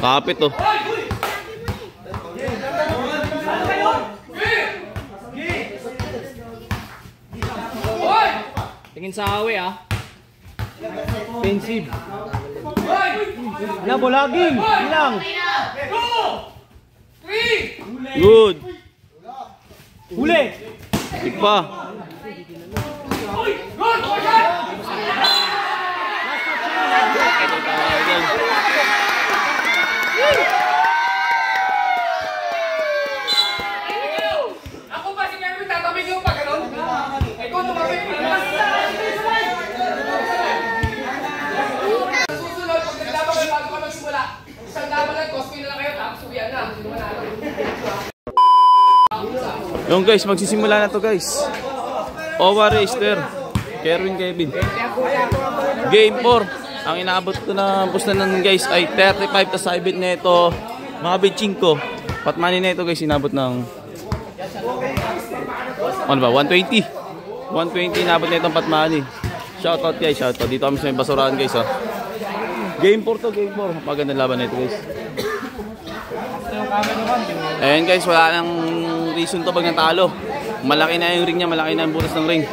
Kapit oh. Tingin sa awe ah. Offensive. Wala, bulaging. Ilang. 2, 3. Good. Huli. Tik pa. Ako ba si Kerwin tatamig yung pag gano'n? Ikaw tumamig pa naman. Susunod, pag naglaban kayo bago ka magsimula, isang laban lang, cosplay na lang kayo, tapos uwian na. Sino manalo? Yung guys, magsisimula na to guys. Owa Racer, Kerwin Kevin. Game 4. Ang inaabot ko na pustanan guys ay 35 sa ibit na ito. Mga bitching Patmani na ito guys, inabot ng ano ba? 120. 120 inabot na itong patmani. Shoutout guys, shoutout. Dito kami sa may basurahan guys ha. Game 4 to, game 4. Magandang laban na ito guys. Ayan guys, wala nang reason to pag natalo. Malaki na yung ring niya, malaki na yung butas ng ring.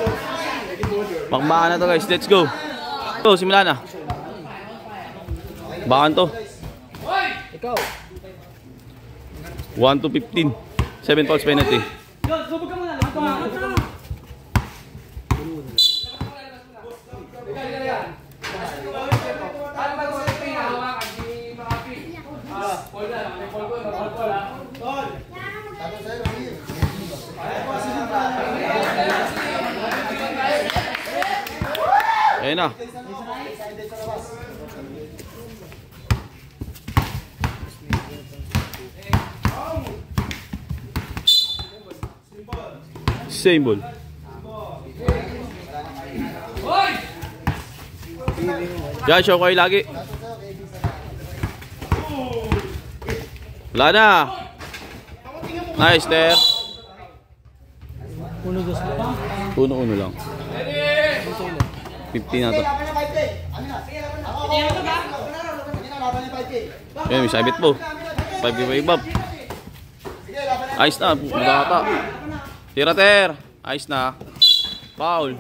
Makbaan na to guys, let's go. So, simula na. Bakan to. Ikaw. 1 to 15. 7 fouls penalty. Subok ka muna. Ayan na. Same ball. Diyan, show kayo lagi. Wala na. Nice, there. 1-1 lang. 50 na to. Ayan, may sabit po. 5 wave up. Ayos na, bata. Tira ter. Ayos na. Foul.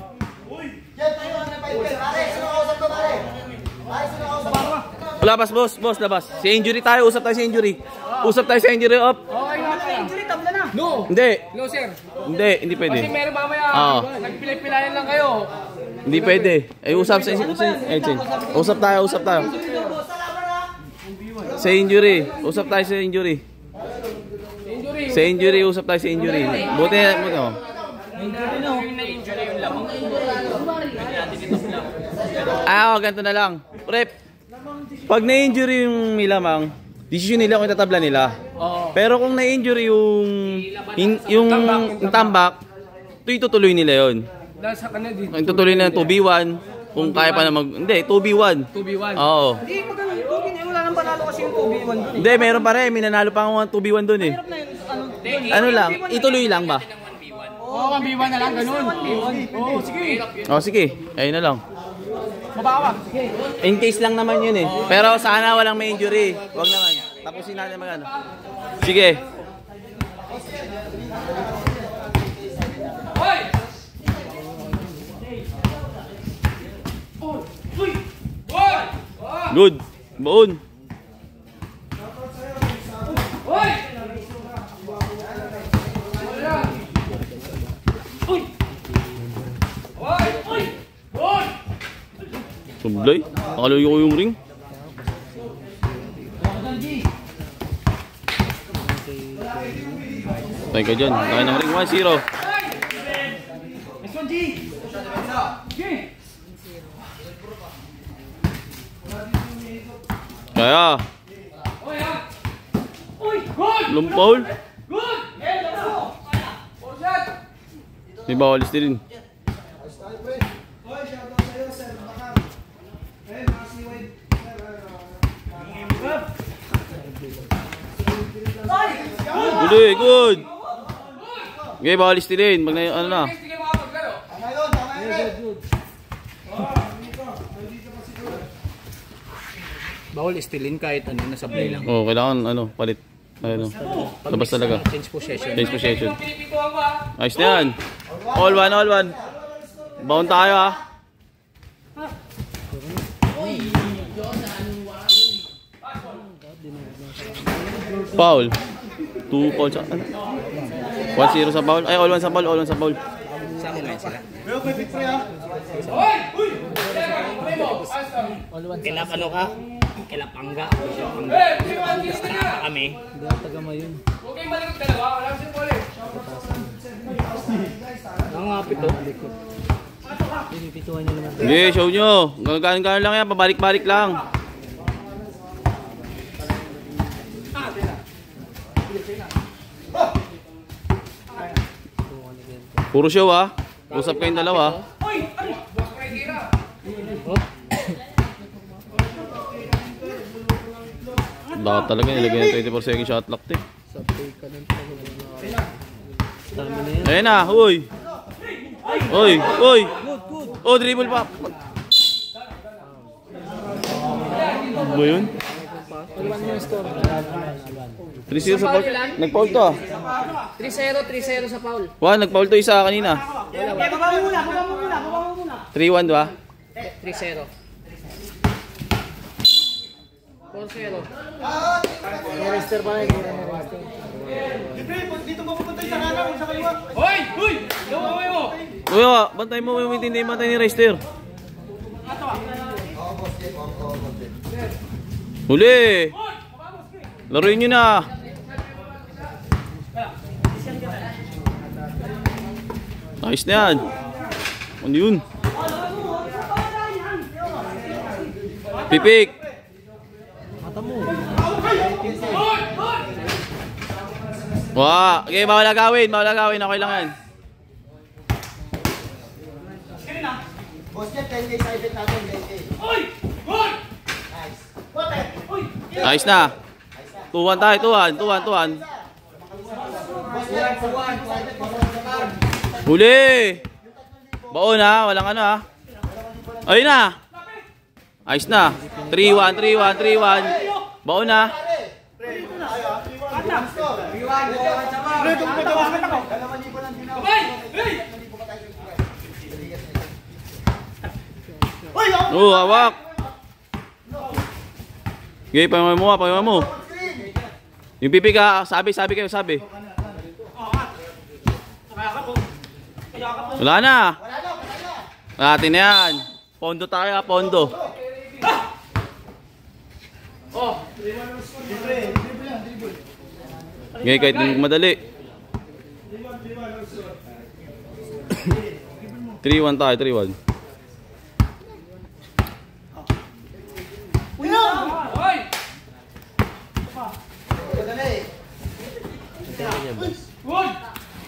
Labas boss, labas. Si injury tayo, usap tayo sa injury. Usap tayo sa injury up. Okay nga pa. Injury, tabla na. No. Hindi. No, sir. Hindi pwede. Kasi meron mamaya, nagpilay-pilayan lang kayo. Hindi pwede. Eh usap sa usap tayo. Sa injury. Usap tayo sa injury. Sa injury, usap tayo sa injury. Buti mo. Na-injury yung lamang. Ganito na lang. Prep. Pag na-injury yung milamang, desisyon nila kung tatabla nila. Pero kung na-injury yung tambak, itutuloy nila yon. Itutuloy na 2v1. Kung kaya pa na hindi, 2v1. 2v1? Oo. Hindi, wala nang panalo kasi yung 2v1 dun. Hindi, meron pa rin. May nanalo pa ang 2v1 dun eh. Ano lang, ituloy lang ba? Oo, 1v1 na lang, ganun. Oo, sige. Sige, ayun na lang. Mabawa. In case lang naman yun eh. Pero sana walang may injury. Huwag naman. Tapusin natin magano. Sige. Good. Baon. Sublay. Akalayo ko yung ring. Tayo ka dyan. Tayo ng ring 1-0. Kaya. Lumpaul. Di ba walis din? Good. Okay, bawalis din. Mag ano na. Bawal istilin kahit ano, nasa play lang. Oh, kailangan ano, palit. Ano, labas talaga. Change possession. Change possession. Pinipintuan ko ah. Ayos na yan. All one, all one. Bound tayo ah. Foul. 2 fouls. 1-0 sa foul. Ay, all one sa foul, all one sa foul. Sa akin na sila. Hoy! Uy! Kilap ano ka? Kilap angga. Eh, hindi naman dito na. Kami. Huwag kayong malikot dalawa. Wala kasi pole. Nangapit to. Sige, show nyo. Gano'n lang yan, pabalik-balik lang. Puro show ah. Usap kayong dalawa. Dapat talaga nilagay ng 24 second shot lock eh. Ayun na, uy. Uy, uy. Oh, dribble pa. Ano ba yun? 3-0 sa foul. Nag-foul to ah. 3-0 sa foul. Nag-foul to isa kanina. Baba mo muna. 3-1 ba? 3-0. 4-0. Dito mapupunta yung sarana sa kaliwa. Hoy! Uy! Laway mo! Uy, bantay mo yung hindi bantay ni Reister. Huli! Laruin nyo na! Ayos na yan! Ano yun? Pipik! Wah! Okay, bawal agawin! Okay lang yan. Ayos na! 2-1 tayo, 2-1. Huli! Baon ha, walang ano ha. Ayun na! Ayos na! 3-1. Baon na! Oh, hawak! Okay, pahimayin mo. Yung pipi ka, sabi kayo. Wala na. Atin na yan. Pondo tayo, pondo. Okay, kahit madali. 3-1 tayo, 3-1.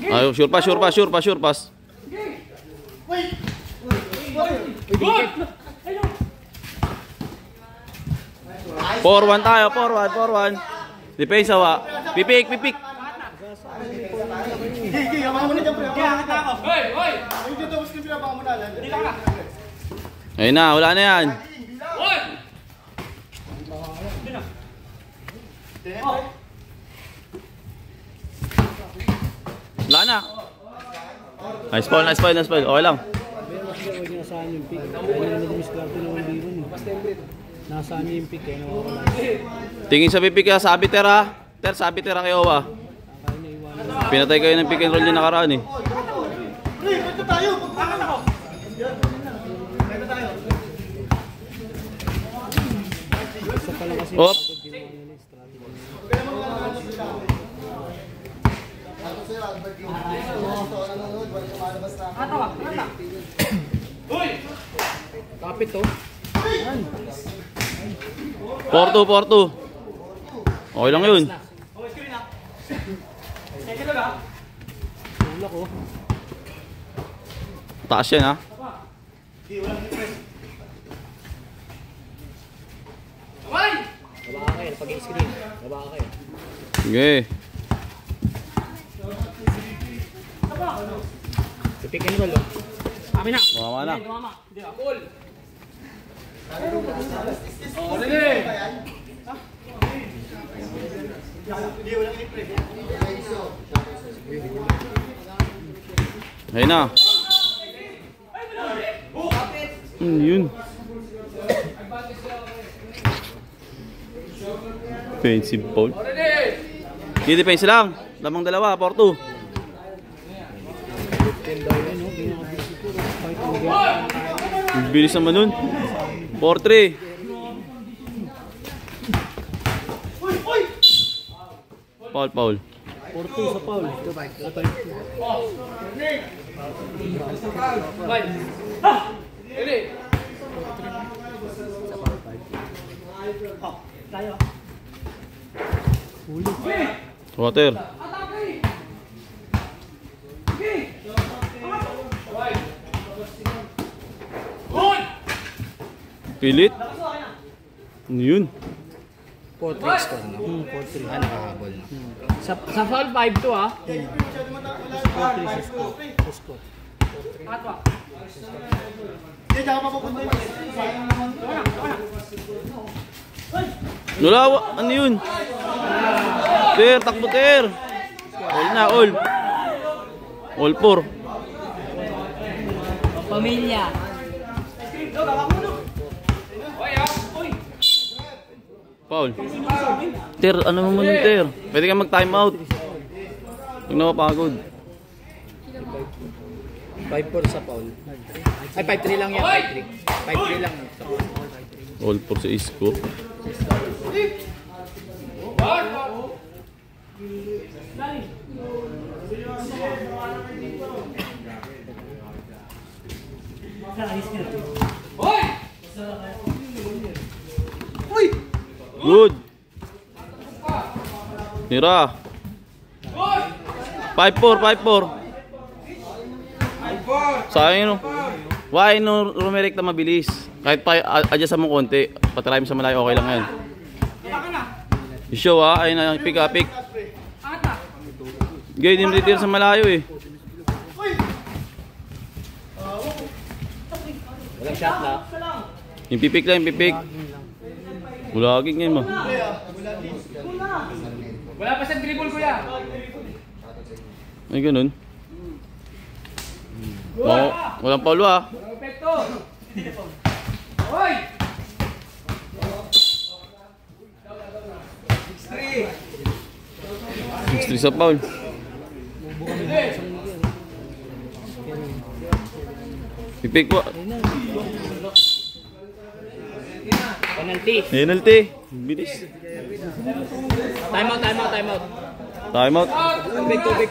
Ayo, sure pass. 4-1 tayo, 4-1. Depensa wa. Pipik. Ayun na, wala na yan. Wala na. Nice ball. Okay lang. Nasaan yung pick eh. Tingin sa pipik ka, sabi tera kay Owa. Pinatay kayo ng pick and roll yung nakaraan eh. Hop. Kapit to. 4-2. Okay lang yun. Taas yan ha. Baba kayo, pag-i-screen. Baba kayo. Sige. Pick and roll. Kami na. Mama na. Oh, dali! Ayun na. Yun. Defensive foul. Hindi defense lang. Lamang dalawa, 4-2. Bilis naman nun. 4-3. Foul. 4-2 sa foul. Water. Pilit. Ano yun? 4-3 score na. 4-3. Ah, nakahabol na. Sa foul 5-2 ah. 4-3 sa score. Nulawa. Ano yun? Ter, takbo ter. All na, all. All 4. Pamilya. Foul. Ter, ano mo nun, Ter? Pwede ka mag-time out. Huwag na mapagod. 5-4 sa foul. Ay, 5-3 lang yan. 5-3 lang. All 4 sa score. Good. Mira. 5-4. Sayang no. Why no rumirekta mabilis? Kahit pa adjust mo konti, patry mo sa malayo, okay lang yan. Show ha, ayun na, pick. Gaya din retire sa malayo eh. Walang shot na. Yung pipik lang, yung pipik. Bulaging ngayon mo. Wala pa siyang dribble, kuya. Ay ganun. Walang paulo ah. Perfecto. Hoy! 6-3 sa foul. Pipik po. Penalty. Bilis. Time out. Time out.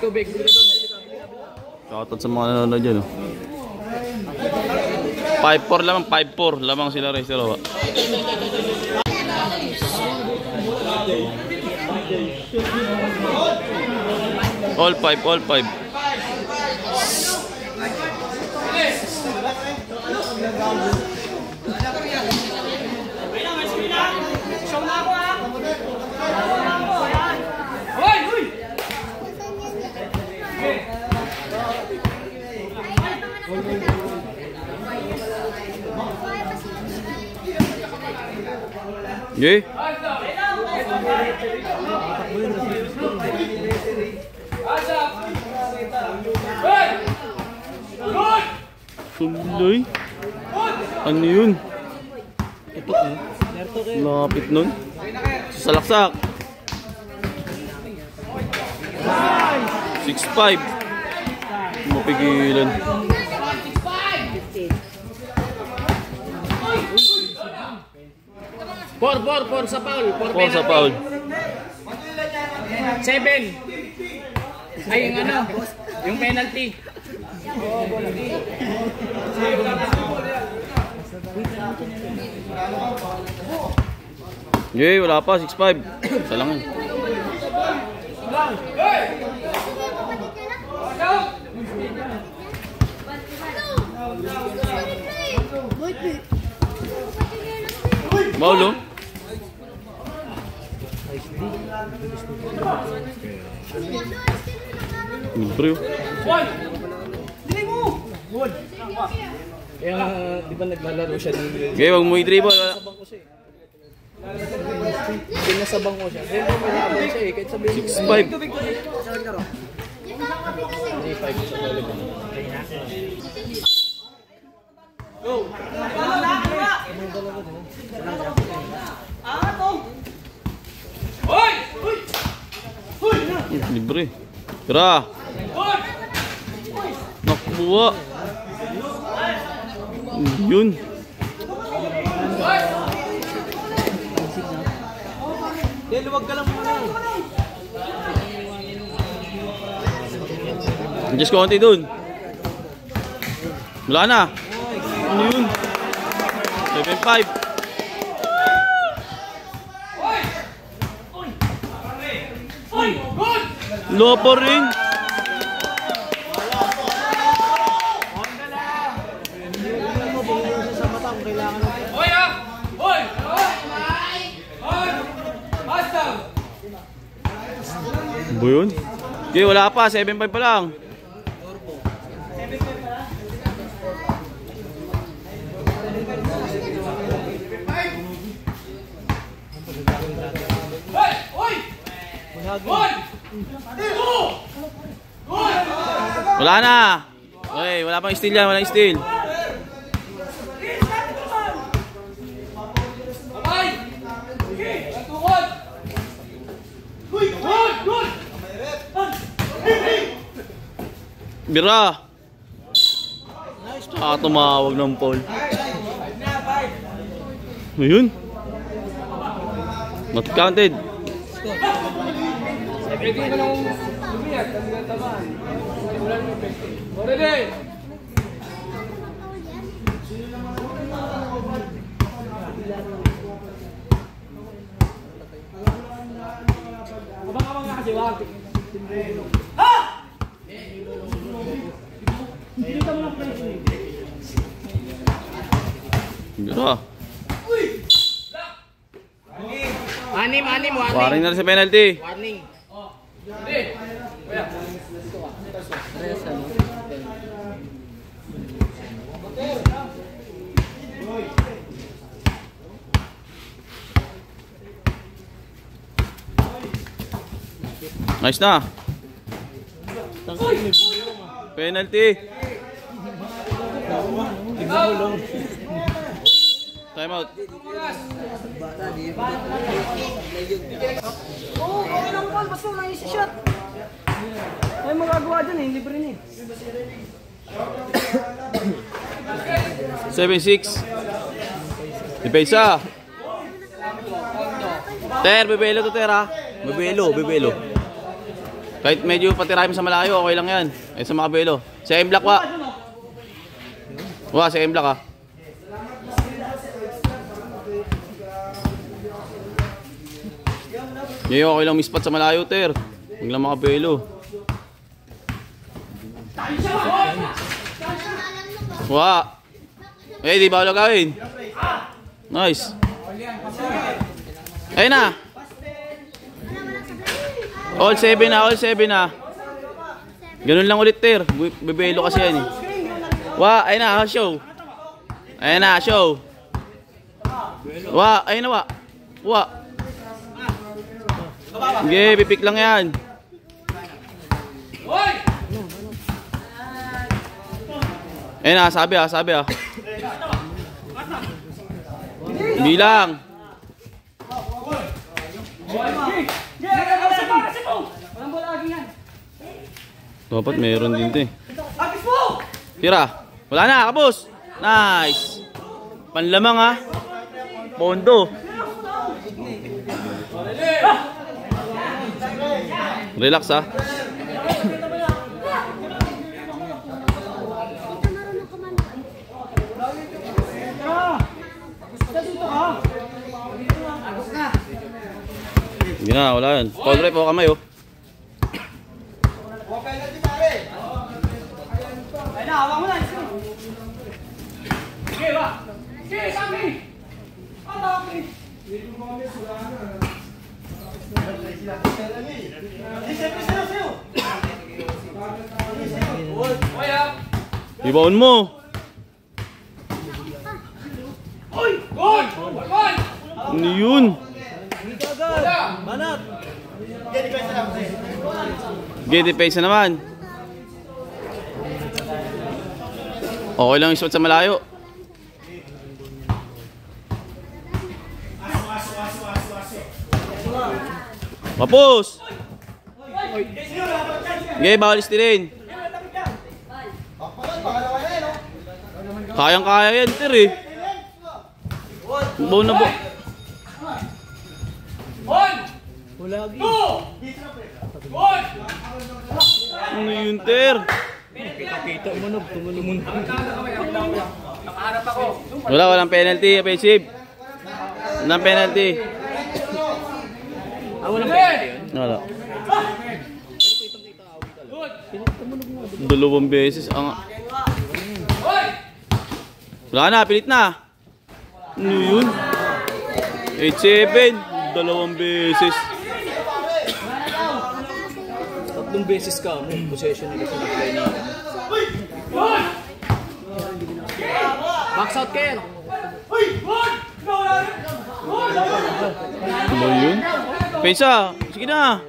Tubig. Shoutout sa mga nanonood dyan. 5-4 lamang, 5-4 lamang sila Racer. All 5. Okay. Tuloy. Ano yun? Lapit nun. Salaksak. 6-5. Mapigilan. 4 sa foul. 4 sa foul. 7. Ay, yung ano? Yung penalty. Okay, wala pa. 6-5. Isa lang yun. Paulo. Bro. Kaya di ba naglalaro siya ng Okay, wag mo i-dribble. pinasabang ko siya. Kaya may laban siya eh. Kahit sabihin 6-5. 5 sa volleyball. Hoy! Libre. Tira. Nakuha. Yun. Luwag ka lang muna. Just konti dun. Wala na. Ano yun? 7-5. Lopo rin. Hoy ah! Hoy! Hoy! Basta! Ano yun? Okay, wala pa. 7-5 pa lang. Hoy! Hoy! Hoy! Wala na. Okay, wala pang steal yan. Walang steal. Abay! Tukod! Hoy! Hoy! Hoy! Bira. Tumawag ng Paul. Ayun. Not counted. Pwede ko nang bumiyag kasi natamaan. Wala naman pwede. Ready! Abang-abang nga kasi wag. Ha! Dito mo lang pwede. Bira. Anim, warning. Warning na rin sa penalty. Warning. Ready! Kuya. Nice na. Penalty. Time out. Oo, okay lang Paul. Basta may shot. Ay magagawa dyan eh. Libre na eh. 7-6. Depensa. Ter, bebelo to Ter ha. Bebelo. Kahit medyo patirahin mo sa malayo, okay lang yan. Eh sa mga belo. Sa M-block wa. Wa, sa M-block ha. Ngayon okay lang mispat sa malayo Ter. Huwag lang mga belo. Wa. Eh, di ba wala gawin? Nice. Ayun na. All 7 na. Ganun lang ulit Ter. Bebelo kasi yan eh. Wa, ayun na, show. Ayun na, show. Wa, ayun na wa. Wa. Okay, pipik lang yan. Hoy! Ayun na, sabi ah. Bilang. Dapat meron din 'to eh. Tira. Wala na, kapos. Nice. Panlamang ha. Pondo. Relax ha. Sige na, wala yan. Foul rep o kamay oh. Okay, wa. Okay, sabi. Hoy ah. Ibaon mo. Hoy! Gol! Gol! Ano yun? Banat. Get depensa naman. Okay lang yung shot sa malayo. Kapos! Okay, bawal istilin. Kayang-kaya yan, Ter eh. Baw na ba? 1, 2, 1. Ano yun, Ter? Kita mo na, tumunog mo na. Nakaharap ako. Walang penalty, offensive. Walang penalty. Walang penalty yun. Wala. Dalawang beses. Wala na, pilit na. Ano yun? 8-7. Dalawang beses. Tatlong beses ka mo, possession nila sa play na. Box out kayo. Ano yun? Pensa, sige na.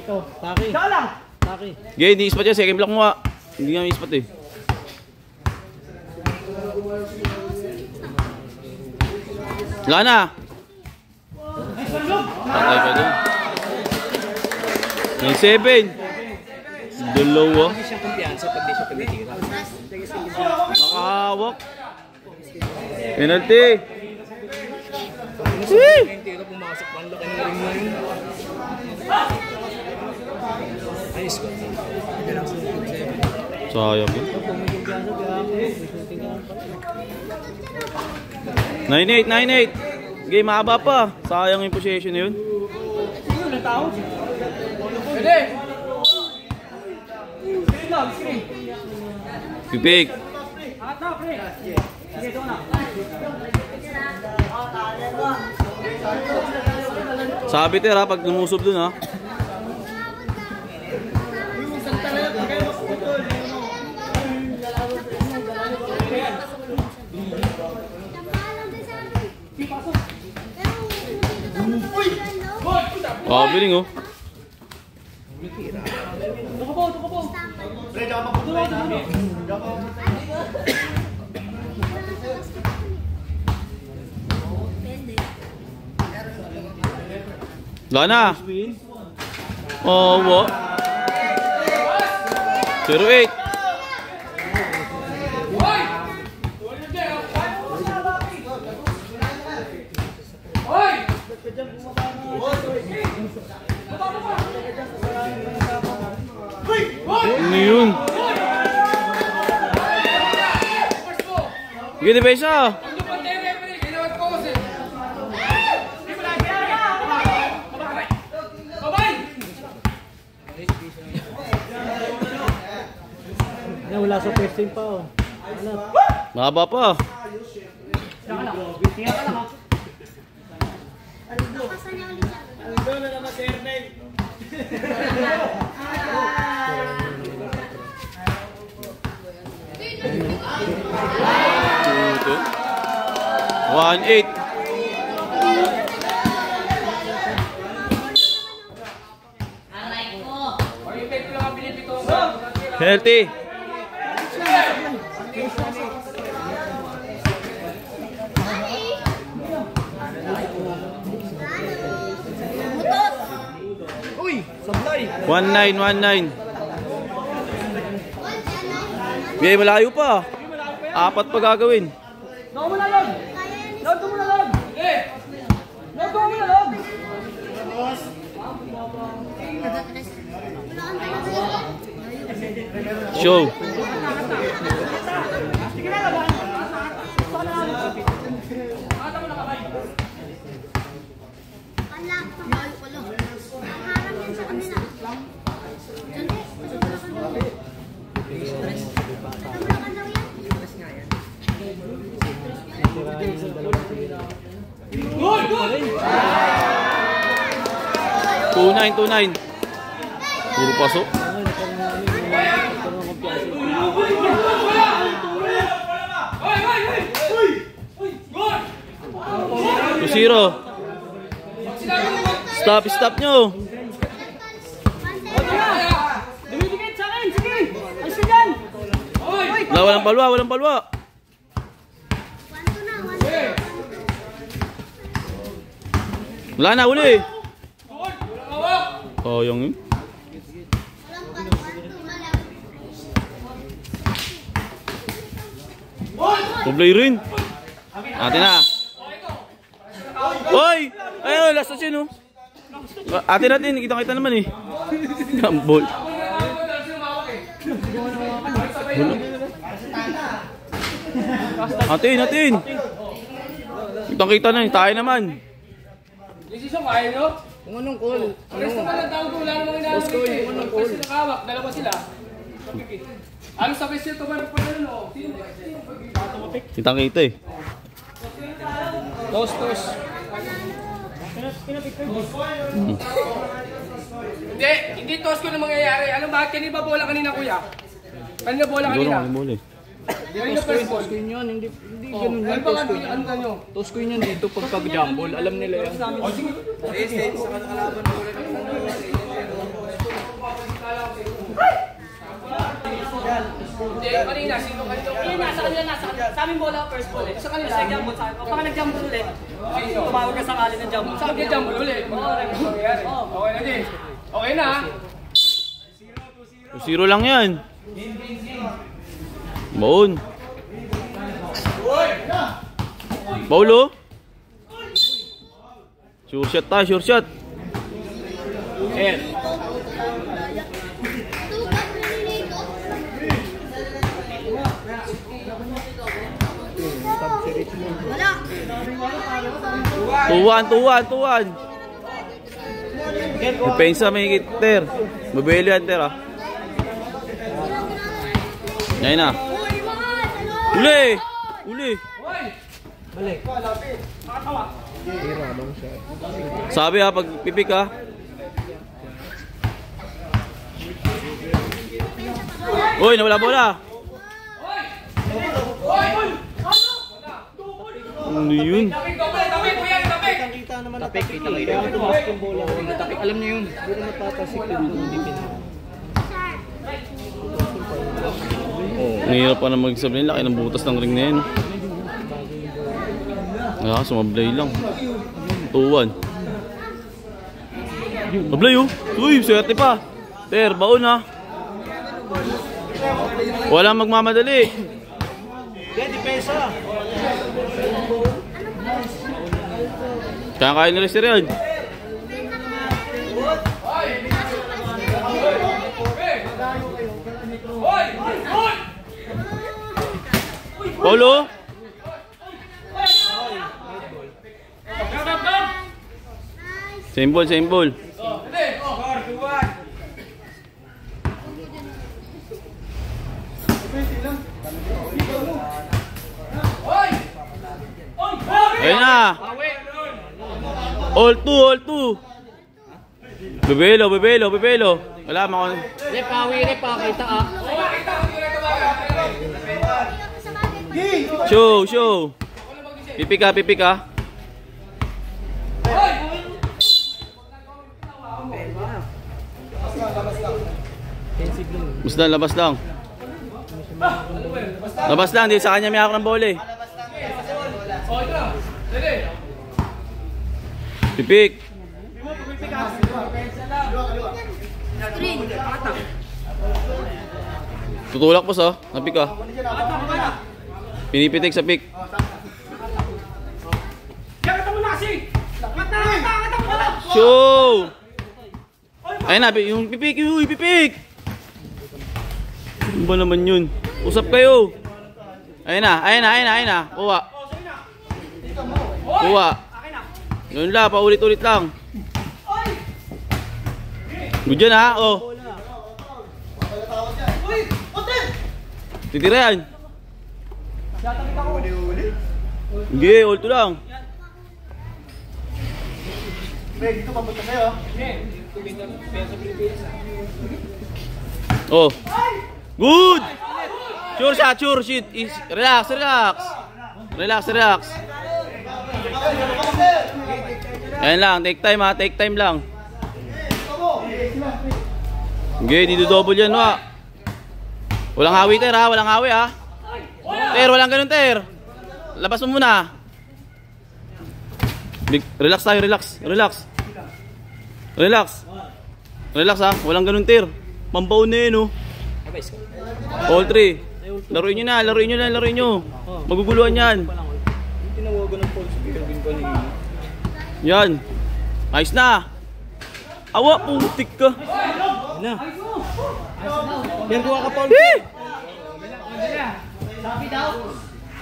Taki. Taki. Okay, hindi ispat yan. Second block mo nga. Hindi nga ispat eh. Wala na. Patay ka dun. 9-7. Dalawa. Hindi siya kumpiyansa pag di siya pagtitira. Nakahawak. Penalty. Yung tira pumasok pa, ang laki na rin na yun. Ayos ko. Sayang yun. 9-8, 9-8. Game, mahaba pa. Sayang yung possession na yun. Pwede. Pipik. Sabi Ter ha, pag lumusob dun ha. Biling oh. Wala na. Oh, what? 0-8. Ano yun? Gini ba isa? Wala sa first team pa oh. Mahaba pa. One eight. Healthy. Uy, sablay. 1-9. May malayo pa. 4 pa gagawin. Log mo na, log! Log mo na, log! Log mo na, log! Show. Good, good! 2-9. Puro pasok. Good! 2-0. Stop nyo. Dumidikit sa akin, sige! Ayos ka dyan! Hoy! Wala, walang palwa, walang palwa. Wala na, uli. Oh, yung Tublay rin. Atin na. Hoy! Ayun, last touch yun, oh. Atin natin, kita-kita naman eh. Gambol. Atin. Kitang-kita na, tayo naman. Decision kaya nyo? Kung anong call? Resto ka lang tawag ko, wala namang inaano ko eh. Pwede sila kawak, dalawa sila. Ano sa best ito ba pa na no? Kitang-kita eh. Tos. Hindi tos ko na mangyayari. Ano ba? Kanina ba bola kanina kuya? Kanina bola kanina? Kanina first ball. Toss ko yun, hindi ganun yan. Ano ba nyo? Toss ko yun dito pagka jumble, alam nila yan. O sige. Hindi, kanina. Sino kanina? Yun, nasa kanila. Sa aming bola, first ball eh. Sa kanila. Kasi jumble sa akin. Pag nag-jumble ulit, tumawag ka sakali ng jumble. Saan ka jumble ulit? Okay na din. Okay na ha? 0 lang yan. Baon. Paulo. Sure shot tayo, sure shot. Tuwan. Depensa may hiter. Mabelo yan, ter, ah. Ngayon na. Uli. Balik. Sabi ha, pag pipik ha. Uy, nawala bola. Ano yun? Tapik kuya, tapik! Tapik, kita kayo. Tapik, alam niyo yun. Hindi na matatasik yun kung hindi pinaka. Nahihirap pa na magsabi nila, laki ng butas ng ring na yun. Sumablay lang. Tuwan. Mablay oh. Uy, swerte pa. Ter, baon ha. Walang magmamadali. Kaya nila si Rian. Paulo. Same ball. Ayun na. All two. Bebelo. Wala mo. Rep, kita ah. Show. Pipik ka. Labas lang. Di sa kanya may hawak ng bola eh. Pipik. Tutulak po sa, napik ka. Pinipitik sa pick. Show! Ayun na, yung pipik! Ano ba naman yun? Usap kayo! Ayun na. Kuha. Yun lang, paulit-ulit lang. Good yan ha, oh. Titira yan. Hindi, all to lang. Dito papunta sa'yo. Oh. Good! Sure shot. Relax. Ayan lang, take time lang. Okay, dito double yan, wa. Walang hawi ter ha, Ter, walang ganun, Ter. Labas mo muna. Relax tayo, relax. Relax. Relax. Relax ha, walang ganun, Ter. Pambaon na yun, oh. All 3. Laruin nyo na, laruin nyo na, laruin nyo. Maguguluhan yan. Tinawagan ng Paul si Kelvin kanina. Yan. Ayos na. Awa, putik ka. Na. Yan kuha ka, Paul.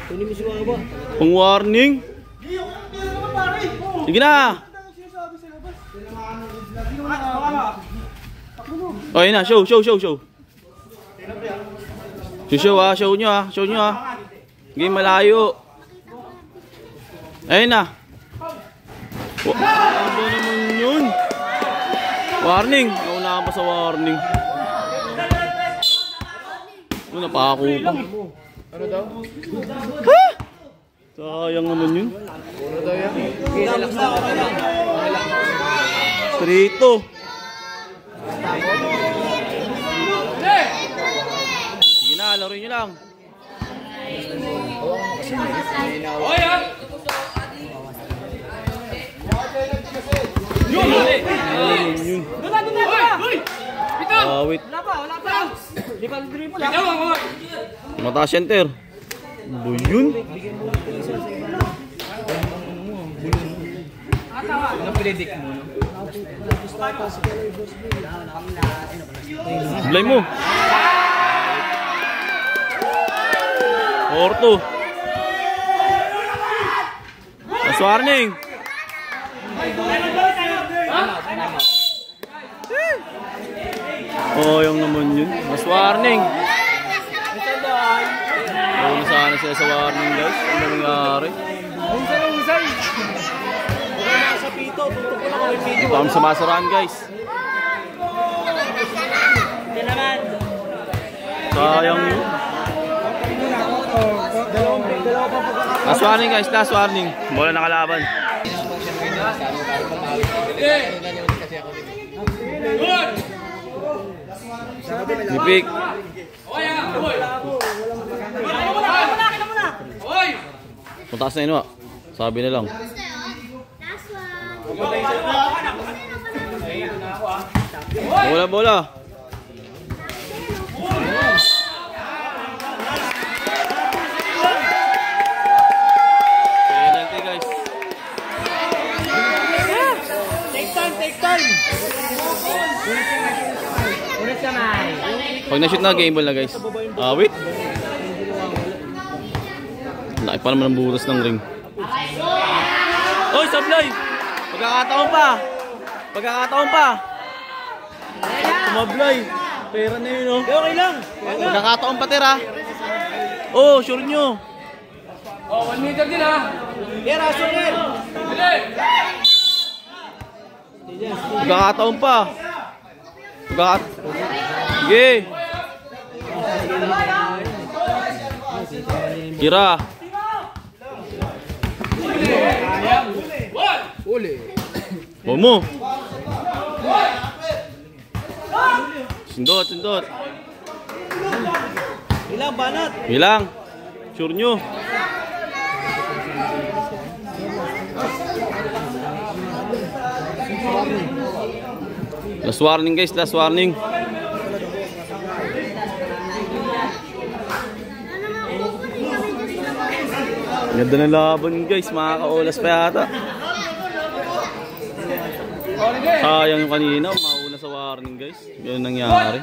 Kunin mo si Baba. Pang warning. Sige na. O, yun na, show. Show ha, show nyo ha, Game malayo. Ayun na. Ano ba naman yun? Warning. Naunahan pa sa warning. Ano, napako pa. Ano daw? Ha? Sayang naman yun. Ano daw yan? Relax na. 3-2. Sige na, laruin nyo lang. Oy, ha? Yun! Yun. Uy! Bitaw! Wait. Wala pa. Di pa dribble. Bitaw ako! Mataas yan, Ter. Boy, yun. Ano predict mo? Blay mo. 4-2. Mas warning. Oh, yung naman yun. Mas warning. Oh, sana sila sa warning, guys. Ano nangyari? Sa pito, tutok ko lang ako yung video. Parang sumasaraan, guys. Sayang yun. Last warning, guys. Last warning. Bola nakalaban. Good! Nipik. Oy, ha? Oy! Oy! Mataas na yun, wa. Sabi na lang. Bola. Penalty, guys. Take time. Ulit kamay. Pag na-shoot na, game ball na, guys. Wait. Laki pa naman ang butas ng ring. Oy, sablay! Pagkakataon pa! Tumablay! Pera na yun, oh. Okay lang. Pagkakataon pa, tira. Oh, sure nyo. Oh, 1 meter din, ha? Tira, sungil. Dali! Pagkakataon pa. Sige. Kira. Uli! Huwag mo. Sundot. Ilang banat. Bilang. Sure nyo. Last warning, guys. Last warning. Ganda ng laban, guys. Makaka-olas pa yata. Sayang yung kanina. Mauna sa warning, guys. Ganun nangyari.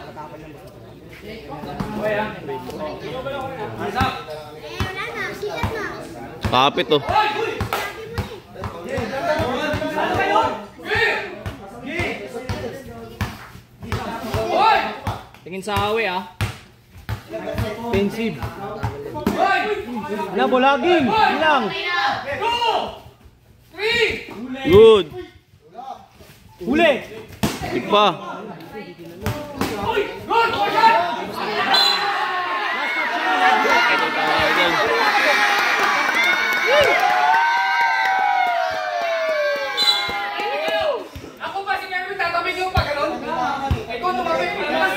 Kapit, oh. Tingin sa awe, ah. Offensive. Wala, bolaging. Ilang. 2! 3! Good. Huli. Tik pa. Good! Shot! Ako ba si Kevin tatabig yung pag gano'n? Ikaw tumabig pa.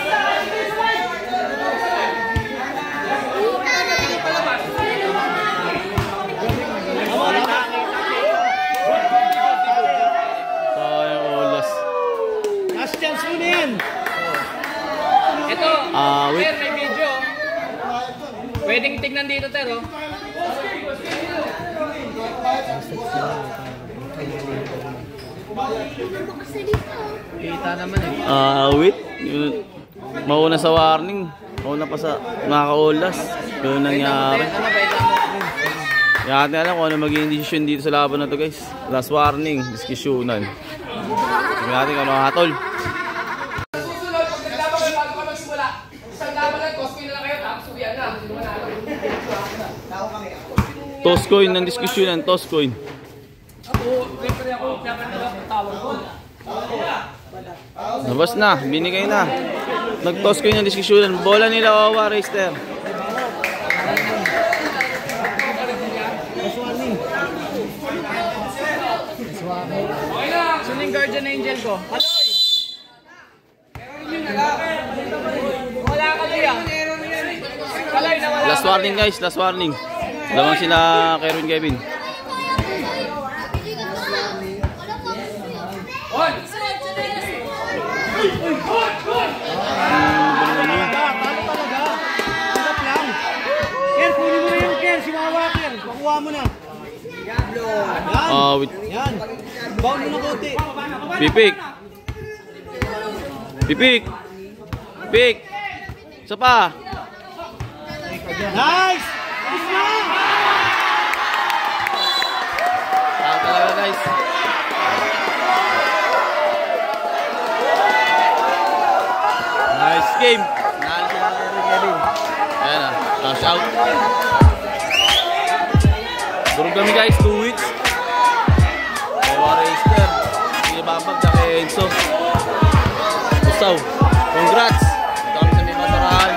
nandito, Tero. Kita naman eh. Wait. Mauna sa warning. Mauna pa sa nakaka-olas. Doon nangyari. Kaya natin alam kung ano magiging decision dito sa laban na to guys. Last warning, diskusyonan. Kaya natin kung ano hatol. Susunod, pag naglaban kayo bago ka magsimula, isang laban lang, Toscoin na lang kayo, tapos uwian na. Toscoin ng diskusyonan, Toscoin. Labas na, binigay na. Nag-Toscoin ng diskusyonan. Bola nila Wawa, Reister. Sino yung guardian angel ko? Wala ka liya. Kalay na wala. Last warning guys, last warning. Lamang sila Kerwin Kevin. Ker, kunin mo na yung Ker. Si Wawa, Ker. Makuha mo na. Yan. Bound mo na konti. Pipik. Pipik. Pipik. Isa pa. Nice! Alis na! Tawag talaga guys. Nice game. Nalo sila Kerwin Kevin. Ayan na. Cash out. Durog kami guys, 2 weeks. Kaya Reister. Sige babag sa kay Enzo. Gustaw. Congrats. Ito kami sa may masarahan.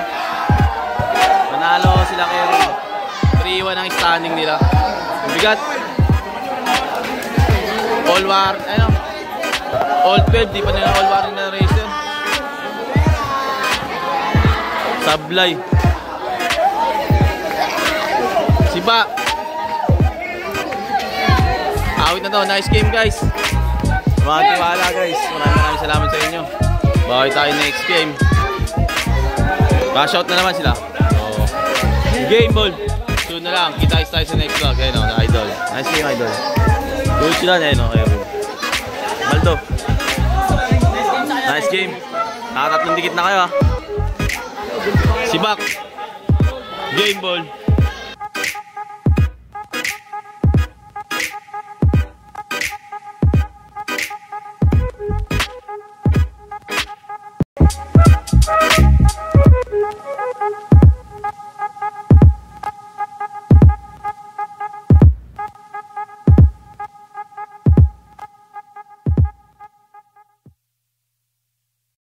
Panalo sila Kerwin. 3-1 ang standing nila. Bigat. All war, ano? All 12, di pa nila all war na Reister. Sablay. Siba. Awit na to. Nice game guys. Maraming tiwala guys. Maraming salamat sa inyo. Bawi tayo next game. Cash out na naman sila. So, game ball. Soon na lang. Kita tayo sa next vlog. Ayun o, idol. Nice game idol. Good sila na yun o. Baldo. Nice game. Nakatatlong dikit na kayo ha. Sibak. Game ball.